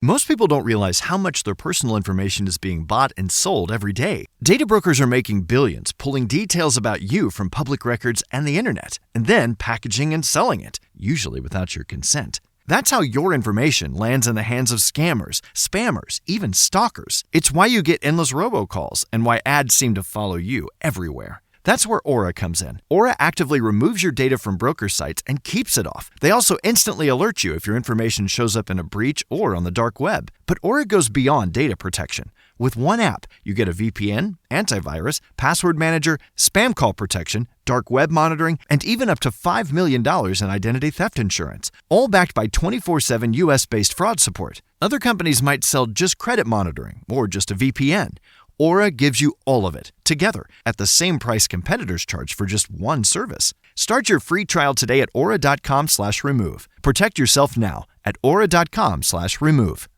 Most people don't realize how much their personal information is being bought and sold every day. Data brokers are making billions, pulling details about you from public records and the internet, and then packaging and selling it, usually without your consent. That's how your information lands in the hands of scammers, spammers, even stalkers. It's why you get endless robocalls and why ads seem to follow you everywhere. That's where Aura comes in. Aura actively removes your data from broker sites and keeps it off. They also instantly alert you if your information shows up in a breach or on the dark web. But Aura goes beyond data protection. With one app, you get a VPN, antivirus, password manager, spam call protection, dark web monitoring, and even up to $5 million in identity theft insurance. All backed by 24/7 US-based fraud support. Other companies might sell just credit monitoring or just a VPN. Aura gives you all of it, together, at the same price competitors charge for just one service. Start your free trial today at aura.com/remove. Protect yourself now at aura.com/remove.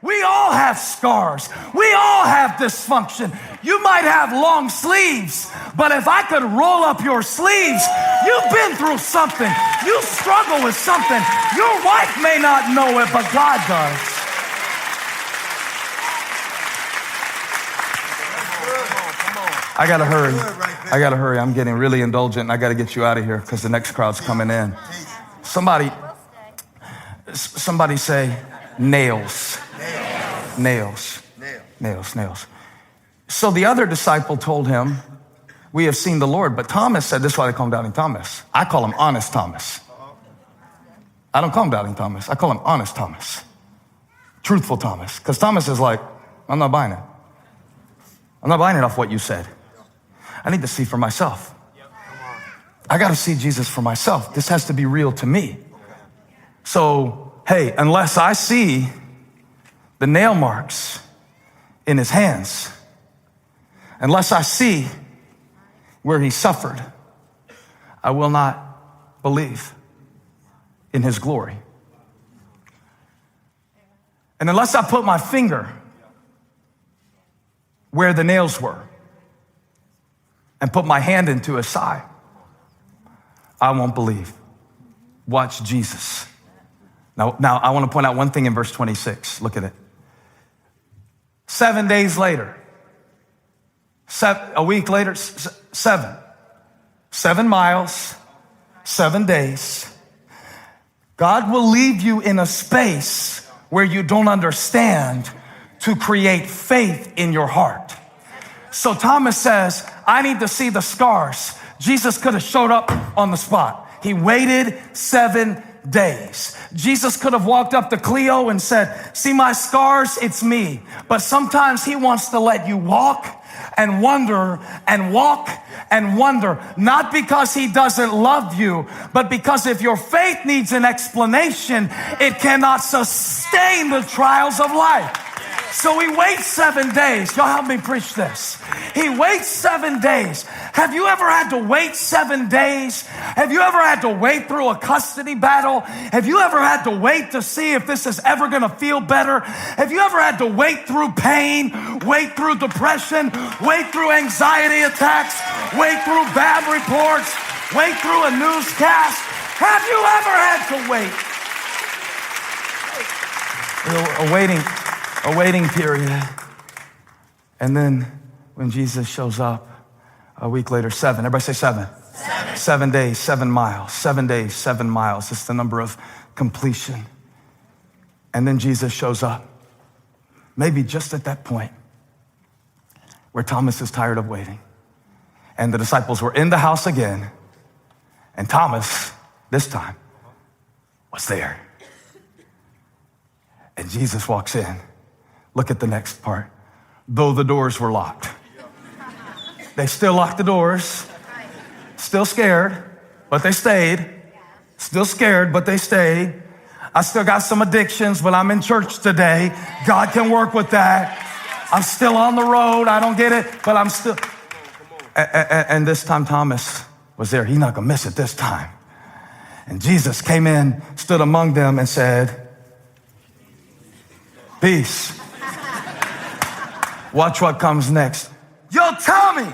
We all have scars. We all have dysfunction. You might have long sleeves, but if I could roll up your sleeves, you've been through something. You struggle with something. Your wife may not know it, but God does. I gotta hurry. I'm getting really indulgent and I gotta get you out of here because the next crowd's coming in. Somebody say nails. Nails. So the other disciple told him, we have seen the Lord. But Thomas said, this is why they call him Doubting Thomas. I call him Honest Thomas. I don't call him Doubting Thomas. I call him Honest Thomas. Truthful Thomas. Because Thomas is like, I'm not buying it. I'm not buying it off what you said. I need to see for myself. I got to see Jesus for myself. This has to be real to me. So, hey, unless I see the nail marks in his hands, unless I see where he suffered, I will not believe in his glory. And unless I put my finger where the nails were and put my hand into his side, I won't believe. Watch Jesus. Now I want to point out one thing in verse 26. Look at it. 7 days later, a week later, 7 miles, 7 days. God will leave you in a space where you don't understand to create faith in your heart. So Thomas says, I need to see the scars. Jesus could have showed up on the spot. He waited 7 days. Jesus could have walked up to Cleo and said, see my scars? It's me. But sometimes he wants to let you walk and wonder and walk and wonder, not because he doesn't love you, but because if your faith needs an explanation, it cannot sustain the trials of life. So he waits 7 days. Y'all help me preach this. He waits 7 days. Have you ever had to wait 7 days? Have you ever had to wait through a custody battle? Have you ever had to wait to see if this is ever going to feel better? Have you ever had to wait through pain, wait through depression, wait through anxiety attacks, wait through bad reports, wait through a newscast? Have you ever had to wait? A waiting period. And then when Jesus shows up a week later, 7. Everybody say 7. 7 days, 7 miles. 7 days, 7 miles. It's the number of completion. And then Jesus shows up. Maybe just at that point where Thomas is tired of waiting. And the disciples were in the house again. And Thomas, this time, was there. And Jesus walks in. Look at the next part. Though the doors were locked. They still locked the doors. Still scared, but they stayed. Still scared, but they stayed. I still got some addictions, but I'm in church today. God can work with that. I'm still on the road. I don't get it, but I'm still. And this time Thomas was there. He's not going to miss it this time. And Jesus came in, stood among them and said, peace. Watch what comes next. Yo, Tommy.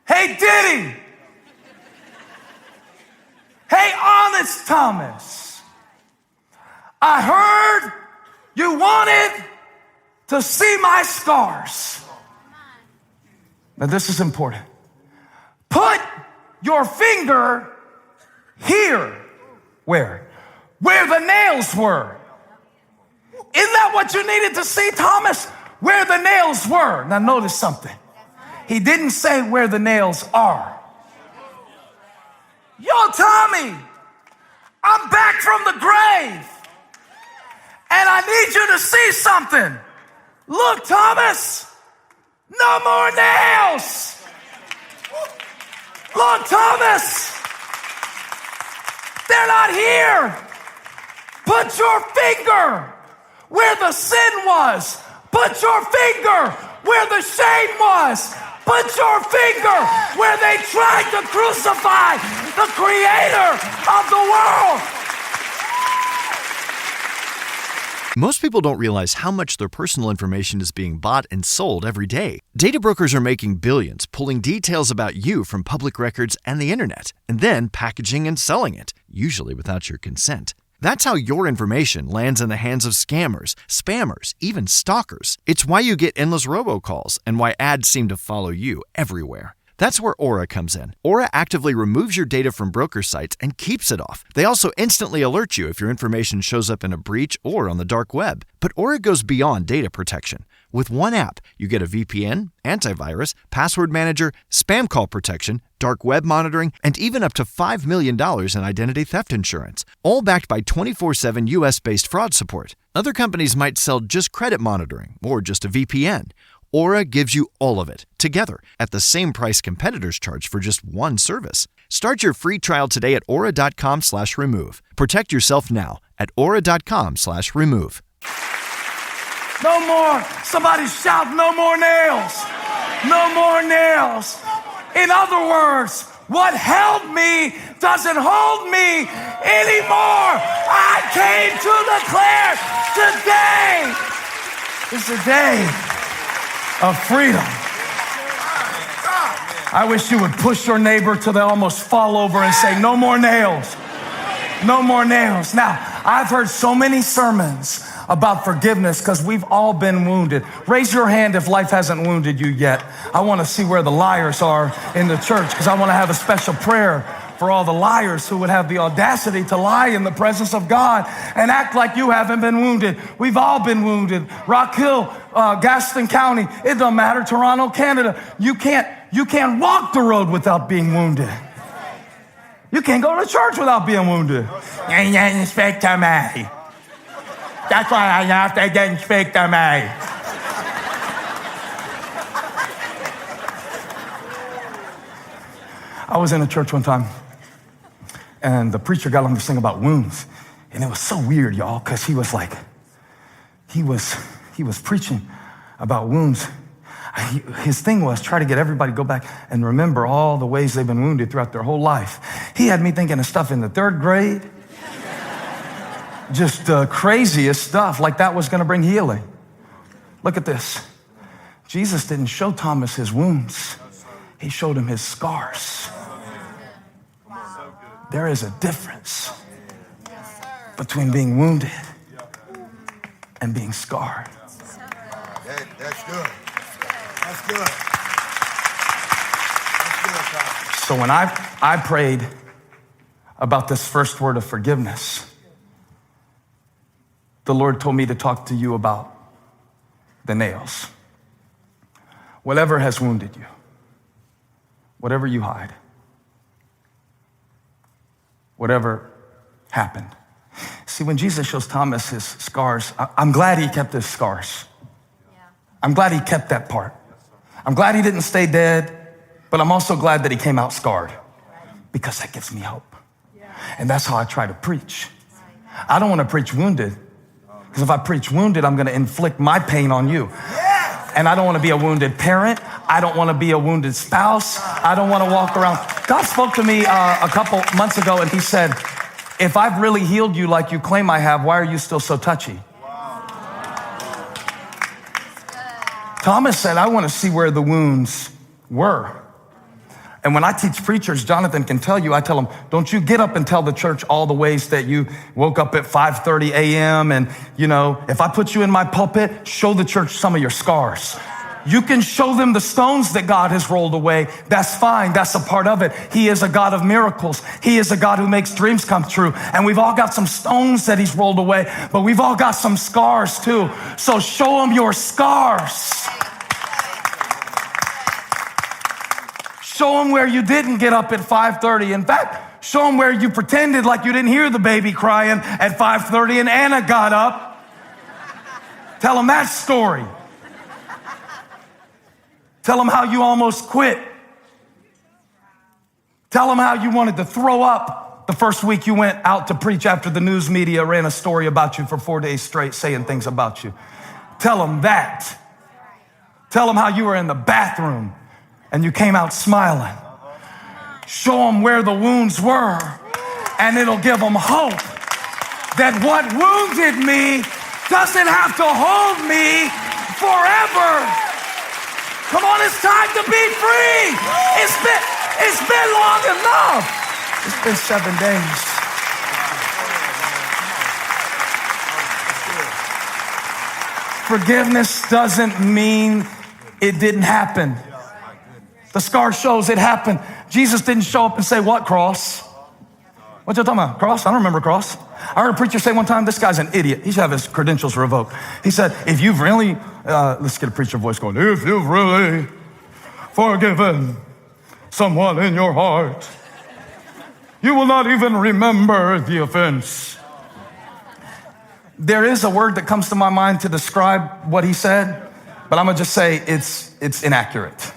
Hey, Diddy. Hey, Honest Thomas. I heard you wanted to see my scars. Now this is important. Put your finger here. Where? Where the nails were. Isn't that what you needed to see, Thomas? Where the nails were. Now notice something. He didn't say where the nails are. Yo, Tommy, I'm back from the grave. And I need you to see something. Look, Thomas, no more nails. Look, Thomas, they're not here. Put your finger where the sin was. Put your finger where the shame was. Put your finger where they tried to crucify the creator of the world. Most people don't realize how much their personal information is being bought and sold every day. Data brokers are making billions, pulling details about you from public records and the internet, and then packaging and selling it, usually without your consent. That's how your information lands in the hands of scammers, spammers, even stalkers. It's why you get endless robocalls and why ads seem to follow you everywhere. That's where Aura comes in. Aura actively removes your data from broker sites and keeps it off. They also instantly alert you if your information shows up in a breach or on the dark web. But Aura goes beyond data protection. With one app, you get a VPN, antivirus, password manager, spam call protection, dark web monitoring, and even up to $5 million in identity theft insurance, all backed by 24/7 US-based fraud support. Other companies might sell just credit monitoring or just a VPN. Aura gives you all of it, together, at the same price competitors charge for just one service. Start your free trial today at aura.com/remove. Protect yourself now at aura.com/remove. No more. Somebody shout, no more nails. No more nails. In other words, what held me doesn't hold me anymore. I came to declare today is the day of freedom. I wish you would push your neighbor till they almost fall over and say, no more nails. No more nails. Now, I've heard so many sermons about forgiveness because we've all been wounded. Raise your hand if life hasn't wounded you yet. I want to see where the liars are in the church because I want to have a special prayer for all the liars who would have the audacity to lie in the presence of God and act like you haven't been wounded. We've all been wounded. Rock Hill, Gaston County, it don't matter. Toronto, Canada. You can't walk the road without being wounded. You can't go to church without being wounded. You didn't speak to me. That's why I laughed. They didn't speak to me. I was in a church one time, and the preacher got on to sing about wounds, and it was so weird, y'all, because he was preaching about wounds. His thing was try to get everybody to go back and remember all the ways they've been wounded throughout their whole life. He had me thinking of stuff in the 3rd grade, just the craziest stuff, like that was going to bring healing. Look at this. Jesus didn't show Thomas his wounds. He showed him his scars. There is a difference between being wounded and being scarred. That's good. That's good. That's good. So when I prayed about this first word of forgiveness, the Lord told me to talk to you about the nails. Whatever has wounded you, whatever you hide, whatever happened. See, when Jesus shows Thomas his scars, I'm glad he kept his scars. I'm glad he kept that part. I'm glad he didn't stay dead, but I'm also glad that he came out scarred because that gives me hope. And that's how I try to preach. I don't want to preach wounded because if I preach wounded, I'm going to inflict my pain on you. And I don't want to be a wounded parent. I don't want to be a wounded spouse. I don't want to walk around. God spoke to me a couple months ago and he said, if I've really healed you like you claim I have, why are you still so touchy? Thomas said, I want to see where the wounds were. And when I teach preachers, Jonathan can tell you, I tell them, don't you get up and tell the church all the ways that you woke up at 5:30 a.m. And, if I put you in my pulpit, show the church some of your scars. You can show them the stones that God has rolled away. That's fine. That's a part of it. He is a God of miracles. He is a God who makes dreams come true. And we've all got some stones that he's rolled away, but we've all got some scars too. So show them your scars. Show them where you didn't get up at 5:30. In fact, show them where you pretended like you didn't hear the baby crying at 5:30 and Anna got up. Tell them that story. Tell them how you almost quit. Tell them how you wanted to throw up the first week you went out to preach after the news media ran a story about you for 4 days straight saying things about you. Tell them that. Tell them how you were in the bathroom and you came out smiling. Show them where the wounds were, and it'll give them hope that what wounded me doesn't have to hold me forever. Come on, it's time to be free. It's been long enough. It's been 7 days. Forgiveness doesn't mean it didn't happen. The scar shows it happened. Jesus didn't show up and say, what cross? What you talking about? Cross? I don't remember cross. I heard a preacher say one time, this guy's an idiot. He should have his credentials revoked. He said, if you've really, let's get a preacher voice going. If you've really forgiven someone in your heart, you will not even remember the offense. There is a word that comes to my mind to describe what he said, but I'm gonna just say it's inaccurate.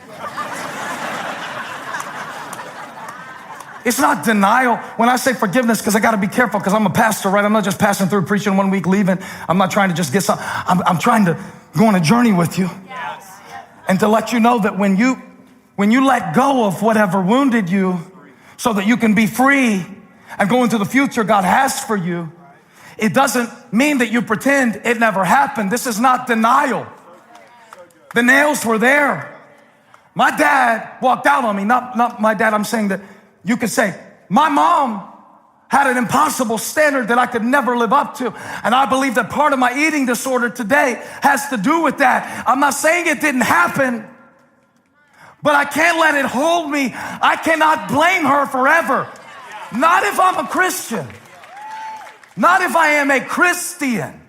It's not denial. When I say forgiveness, because I got to be careful, because I'm a pastor, right? I'm not just passing through, preaching 1 week, leaving. I'm not trying to just get some. I'm trying to go on a journey with you, and to let you know that when you let go of whatever wounded you, so that you can be free and go into the future God has for you, it doesn't mean that you pretend it never happened. This is not denial. The nails were there. My dad walked out on me. Not my dad. I'm saying that. You could say, my mom had an impossible standard that I could never live up to. And I believe that part of my eating disorder today has to do with that. I'm not saying it didn't happen, but I can't let it hold me. I cannot blame her forever. Not if I'm a Christian. Not if I am a Christian.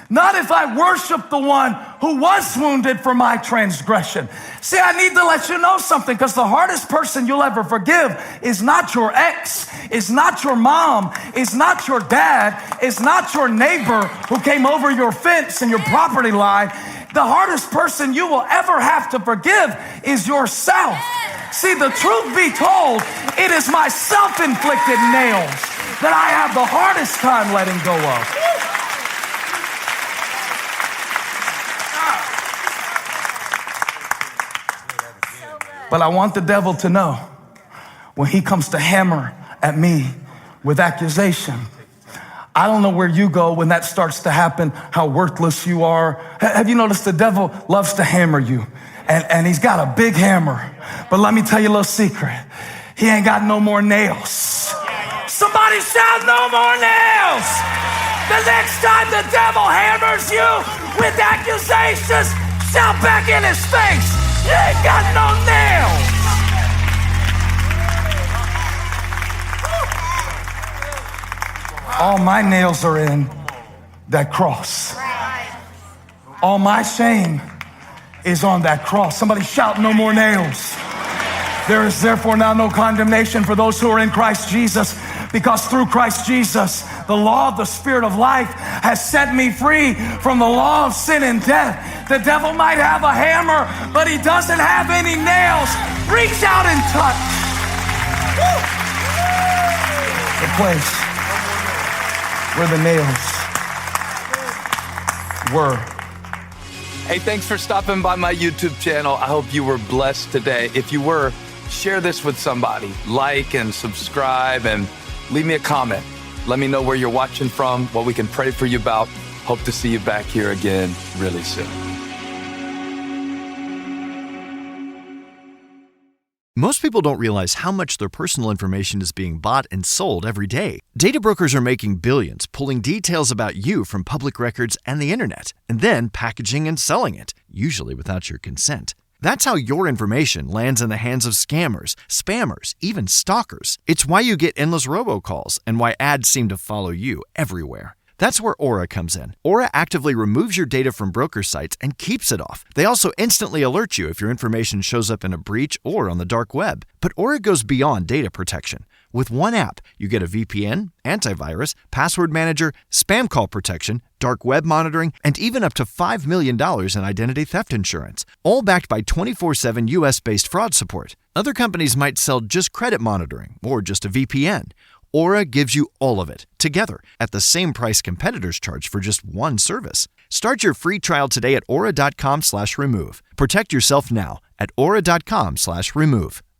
Not if I worship the one who was wounded for my transgression. See, I need to let you know something, because the hardest person you'll ever forgive is not your ex, is not your mom, is not your dad, is not your neighbor who came over your fence and your property line. The hardest person you will ever have to forgive is yourself. See, the truth be told, it is my self-inflicted nails that I have the hardest time letting go of. But I want the devil to know, when he comes to hammer at me with accusation, I don't know where you go when that starts to happen, how worthless you are. Have you noticed the devil loves to hammer you? And he's got a big hammer. But let me tell you a little secret. He ain't got no more nails. Somebody shout, no more nails. The next time the devil hammers you with accusations, shout back in his face, you ain't got no nails. All my nails are in that cross. All my shame is on that cross. Somebody shout, no more nails. There is therefore now no condemnation for those who are in Christ Jesus, because through Christ Jesus, the law of the Spirit of life has set me free from the law of sin and death. The devil might have a hammer, but he doesn't have any nails. Reach out and touch the place where the nails were. Hey, thanks for stopping by my YouTube channel. I hope you were blessed today. If you were, share this with somebody. Like and subscribe and leave me a comment. Let me know where you're watching from, what we can pray for you about. Hope to see you back here again really soon. Most people don't realize how much their personal information is being bought and sold every day. Data brokers are making billions, pulling details about you from public records and the internet, and then packaging and selling it, usually without your consent. That's how your information lands in the hands of scammers, spammers, even stalkers. It's why you get endless robocalls and why ads seem to follow you everywhere. That's where Aura comes in. Aura actively removes your data from broker sites and keeps it off. They also instantly alert you if your information shows up in a breach or on the dark web. But Aura goes beyond data protection. With one app, you get a VPN, antivirus, password manager, spam call protection, dark web monitoring, and even up to $5 million in identity theft insurance, all backed by 24/7 US-based fraud support. Other companies might sell just credit monitoring or just a VPN. Aura gives you all of it, together, at the same price competitors charge for just one service. Start your free trial today at aura.com/remove. Protect yourself now at aura.com/remove.